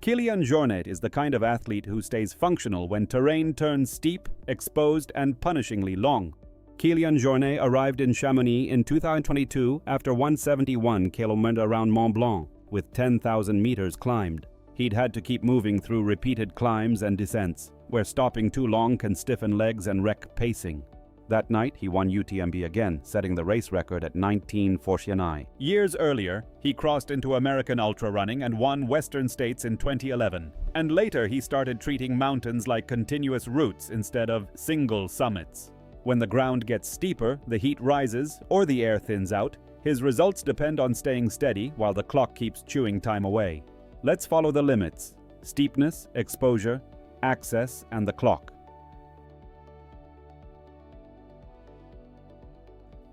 Kilian Jornet is the kind of athlete who stays functional when terrain turns steep, exposed, and punishingly long. Kilian Jornet arrived in Chamonix in 2022 after 171 km around Mont Blanc, with 10,000 meters climbed. He'd had to keep moving through repeated climbs and descents, where stopping too long can stiffen legs and wreck pacing. That night, he won UTMB again, setting the race record at 19:49. Years earlier, he crossed into American ultrarunning and won Western States in 2011. And later, he started treating mountains like continuous routes instead of single summits. When the ground gets steeper, the heat rises, or the air thins out, his results depend on staying steady while the clock keeps chewing time away. Let's follow the limits: steepness, exposure, access, and the clock.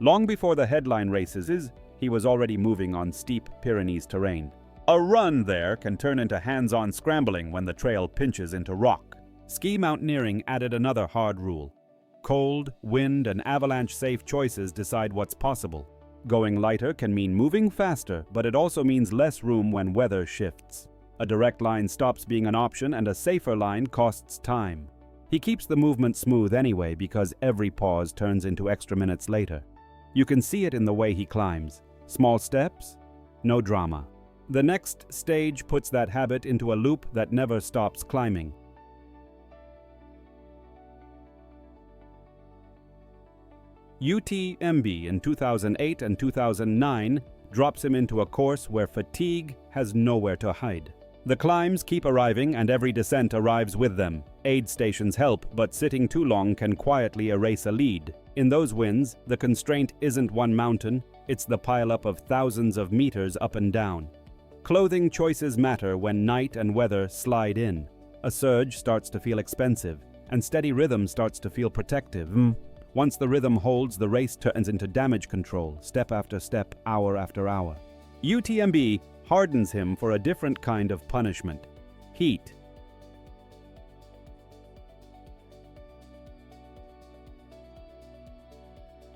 Long before the headline races, he was already moving on steep Pyrenees terrain. A run there can turn into hands-on scrambling when the trail pinches into rock. Ski mountaineering added another hard rule. Cold, wind, and avalanche-safe choices decide what's possible. Going lighter can mean moving faster, but it also means less room when weather shifts. A direct line stops being an option, and a safer line costs time. He keeps the movement smooth anyway because every pause turns into extra minutes later. You can see it in the way he climbs. Small steps, no drama. The next stage puts that habit into a loop that never stops climbing. UTMB in 2008 and 2009 drops him into a course where fatigue has nowhere to hide. The climbs keep arriving and every descent arrives with them. Aid stations help, but sitting too long can quietly erase a lead. In those winds, the constraint isn't one mountain, it's the pileup of thousands of meters up and down. Clothing choices matter when night and weather slide in. A surge starts to feel expensive, and steady rhythm starts to feel protective. Once the rhythm holds, the race turns into damage control, step after step, hour after hour. UTMB hardens him for a different kind of punishment: heat.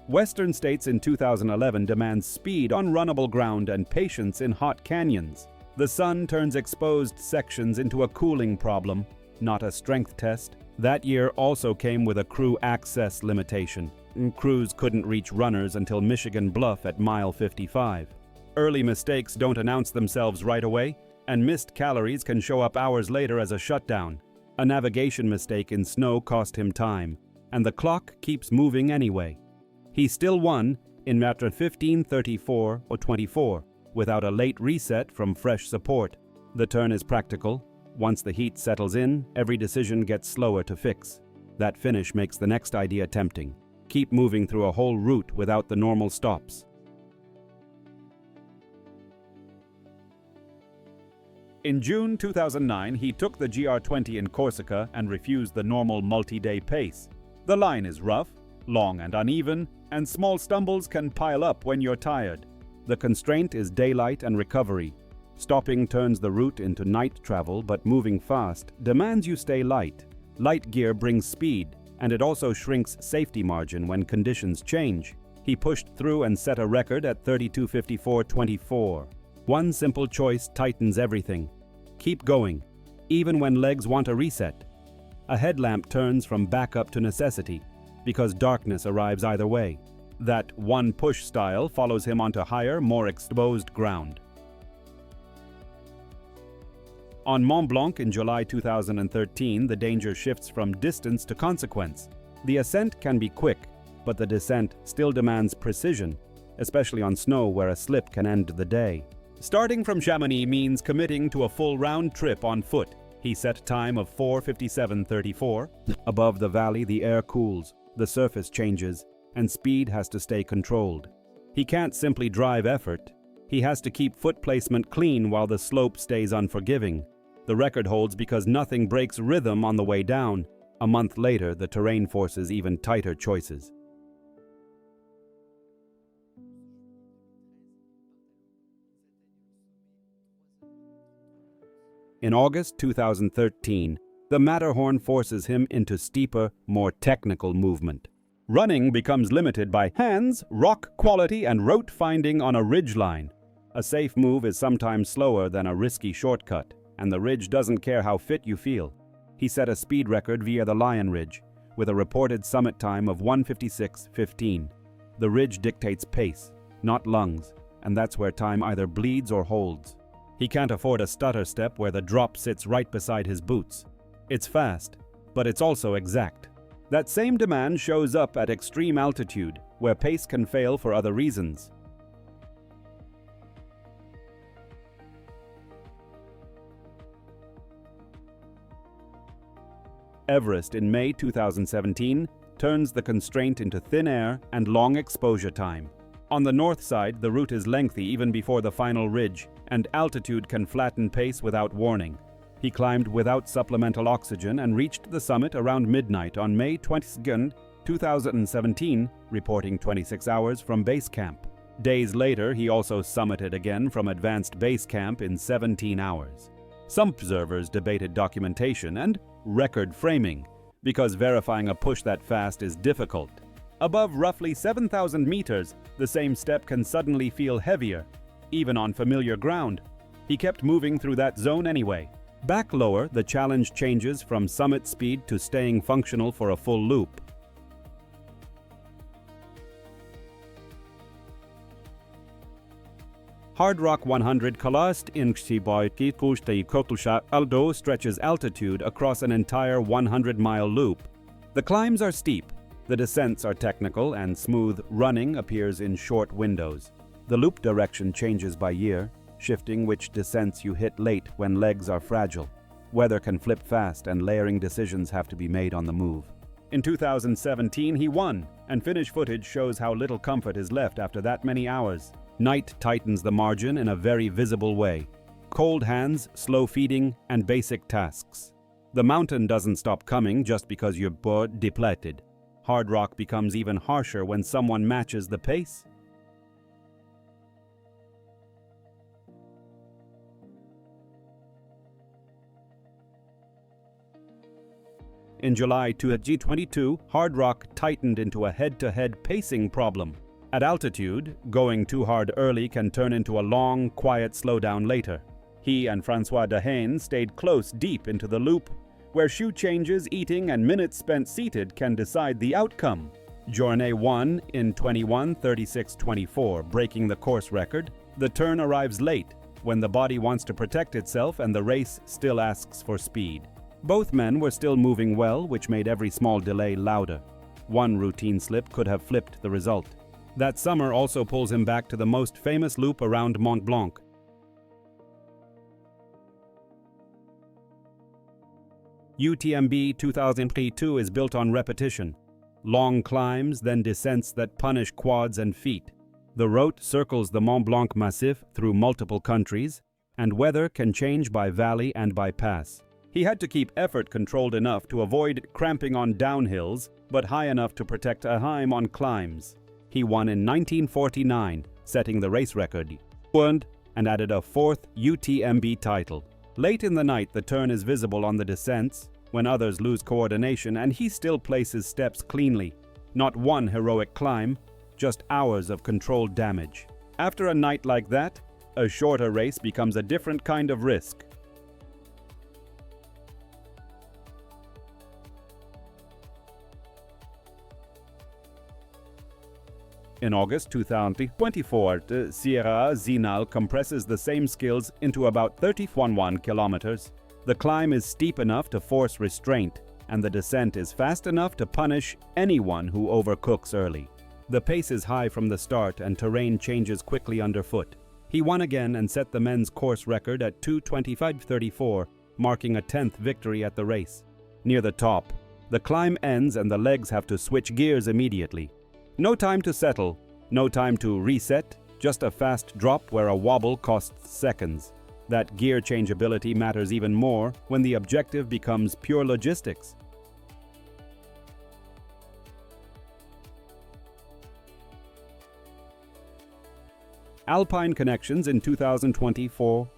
Western States in 2011 demands speed on runnable ground and patience in hot canyons. The sun turns exposed sections into a cooling problem, not a strength test. That year also came with a crew access limitation. Crews couldn't reach runners until Michigan Bluff at mile 55. Early mistakes don't announce themselves right away, and missed calories can show up hours later as a shutdown. A navigation mistake in snow cost him time, and the clock keeps moving anyway. He still won in after 15:34 or 24, without a late reset from fresh support. The turn is practical. Once the heat settles in, every decision gets slower to fix. That finish makes the next idea tempting. Keep moving through a whole route without the normal stops. In June 2009, he took the GR20 in Corsica and refused the normal multi-day pace. The line is rough, long and uneven, and small stumbles can pile up when you're tired. The constraint is daylight and recovery. Stopping turns the route into night travel, but moving fast demands you stay light. Light gear brings speed, and it also shrinks safety margin when conditions change. He pushed through and set a record at 32:54.24. One simple choice tightens everything. Keep going, even when legs want a reset. A headlamp turns from backup to necessity, because darkness arrives either way. That one push style follows him onto higher, more exposed ground. On Mont Blanc in July 2013, the danger shifts from distance to consequence. The ascent can be quick, but the descent still demands precision, especially on snow where a slip can end the day. Starting from Chamonix means committing to a full round trip on foot. He set time of 4:57.34. Above the valley, the air cools, the surface changes, and speed has to stay controlled. He can't simply drive effort. He has to keep foot placement clean while the slope stays unforgiving. The record holds because nothing breaks rhythm on the way down. A month later, the terrain forces even tighter choices. In August 2013, the Matterhorn forces him into steeper, more technical movement. Running becomes limited by hands, rock quality, and route finding on a ridgeline. A safe move is sometimes slower than a risky shortcut. and the ridge doesn't care how fit you feel. He set a speed record via the Lion Ridge, with a reported summit time of 1:56:15. The ridge dictates pace, not lungs, and that's where time either bleeds or holds. He can't afford a stutter step where the drop sits right beside his boots. It's fast, but it's also exact. That same demand shows up at extreme altitude, where pace can fail for other reasons. Everest in May 2017 turns the constraint into thin air and long exposure time. On the north side, the route is lengthy even before the final ridge, and altitude can flatten pace without warning. He climbed without supplemental oxygen and reached the summit around midnight on May 22, 2017, reporting 26 hours from base camp. Days later, he also summited again from advanced base camp in 17 hours. Some observers debated documentation and record framing, because verifying a push that fast is difficult. Above roughly 7,000 meters, the same step can suddenly feel heavier, even on familiar ground. He kept moving through that zone anyway. Back lower, the challenge changes from summit speed to staying functional for a full loop. Hardrock 100 Kalast in Aldo stretches altitude across an entire 100-mile loop. The climbs are steep, the descents are technical, and smooth running appears in short windows. The loop direction changes by year, shifting which descents you hit late when legs are fragile. Weather can flip fast and layering decisions have to be made on the move. In 2017, he won, and finish footage shows how little comfort is left after that many hours. Night tightens the margin in a very visible way. Cold hands, slow feeding, and basic tasks. The mountain doesn't stop coming just because you're bored, depleted. Hardrock becomes even harsher when someone matches the pace. In July 2022, Hardrock tightened into a head-to-head pacing problem. At altitude, going too hard early can turn into a long, quiet slowdown later. He and Francois Dehaene stayed close deep into the loop, where shoe changes, eating, and minutes spent seated can decide the outcome. Jornet won in 21:36:24, breaking the course record. The turn arrives late, when the body wants to protect itself and the race still asks for speed. Both men were still moving well, which made every small delay louder. One routine slip could have flipped the result. That summer also pulls him back to the most famous loop around Mont Blanc. UTMB 2022 is built on repetition. Long climbs, then descents that punish quads and feet. The route circles the Mont Blanc Massif through multiple countries, and weather can change by valley and by pass. He had to keep effort controlled enough to avoid cramping on downhills, but high enough to protect a Heim on climbs. He won in 1949, setting the race record, and added a fourth UTMB title. Late in the night, the turn is visible on the descents, when others lose coordination, and he still places steps cleanly. Not one heroic climb, just hours of controlled damage. After a night like that, a shorter race becomes a different kind of risk. In August 2024, the Sierre Zinal compresses the same skills into about 31 kilometers. The climb is steep enough to force restraint, and the descent is fast enough to punish anyone who overcooks early. The pace is high from the start and terrain changes quickly underfoot. He won again and set the men's course record at 2:25:34, marking a 10th victory at the race. Near the top, the climb ends and the legs have to switch gears immediately. No time to settle, no time to reset, just a fast drop where a wobble costs seconds. That gear changeability matters even more when the objective becomes pure logistics. Alpine Connections in 2024.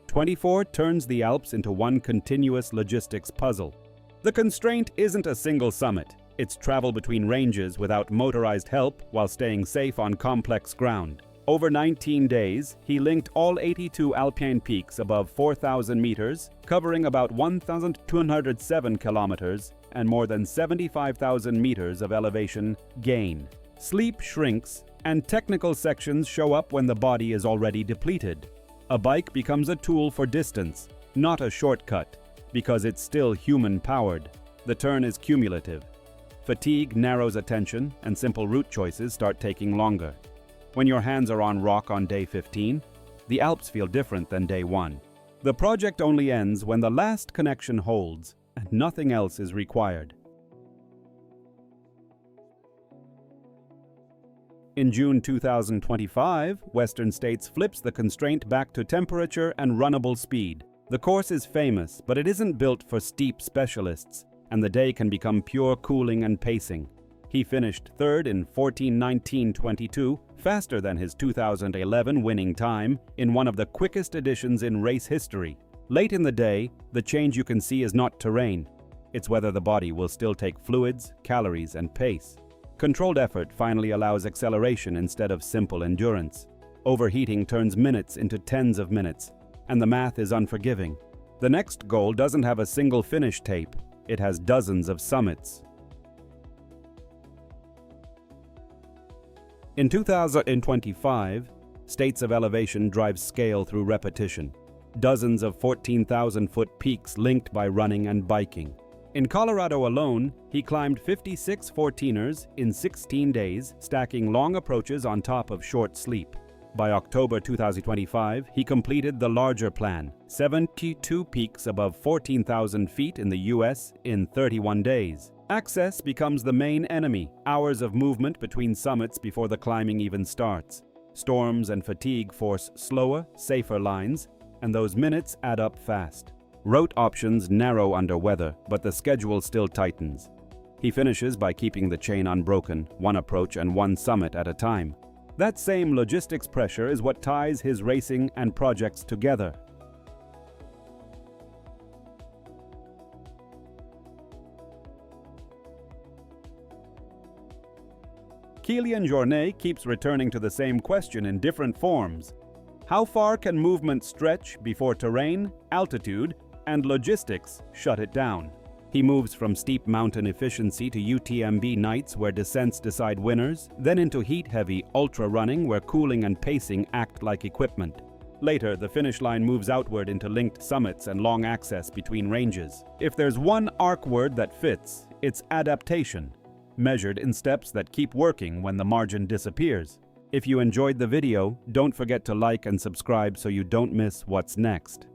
24 turns the Alps into one continuous logistics puzzle. The constraint isn't a single summit. It's travel between ranges without motorized help while staying safe on complex ground. Over 19 days, he linked all 82 alpine peaks above 4,000 meters, covering about 1,207 kilometers and more than 75,000 meters of elevation gain. Sleep shrinks, and technical sections show up when the body is already depleted. A bike becomes a tool for distance, not a shortcut, because it's still human-powered. The turn is cumulative. Fatigue narrows attention, and simple route choices start taking longer. When your hands are on rock on day 15, the Alps feel different than day 1. The project only ends when the last connection holds and nothing else is required. In June 2025, Western States flips the constraint back to temperature and runnable speed. The course is famous, but it isn't built for steep specialists, and the day can become pure cooling and pacing. He finished third in 14:19:22, faster than his 2011 winning time in one of the quickest editions in race history. Late in the day, the change you can see is not terrain. It's whether the body will still take fluids, calories, and pace. Controlled effort finally allows acceleration instead of simple endurance. Overheating turns minutes into tens of minutes, and the math is unforgiving. The next goal doesn't have a single finish tape. It has dozens of summits. In 2025, states of elevation drive scale through repetition. Dozens of 14,000-foot peaks linked by running and biking. In Colorado alone, he climbed 56 14ers in 16 days, stacking long approaches on top of short sleep. By October 2025, he completed the larger plan, 72 peaks above 14,000 feet in the US in 31 days. Access becomes the main enemy, hours of movement between summits before the climbing even starts. Storms and fatigue force slower, safer lines, and those minutes add up fast. Route options narrow under weather, but the schedule still tightens. He finishes by keeping the chain unbroken, one approach and one summit at a time. That same logistics pressure is what ties his racing and projects together. Kilian Jornet keeps returning to the same question in different forms. How far can movement stretch before terrain, altitude, and logistics shut it down? He moves from steep mountain efficiency to UTMB nights where descents decide winners, then into heat-heavy ultra-running where cooling and pacing act like equipment. Later, the finish line moves outward into linked summits and long access between ranges. If there's one ARC word that fits, it's adaptation, measured in steps that keep working when the margin disappears. If you enjoyed the video, don't forget to like and subscribe so you don't miss what's next.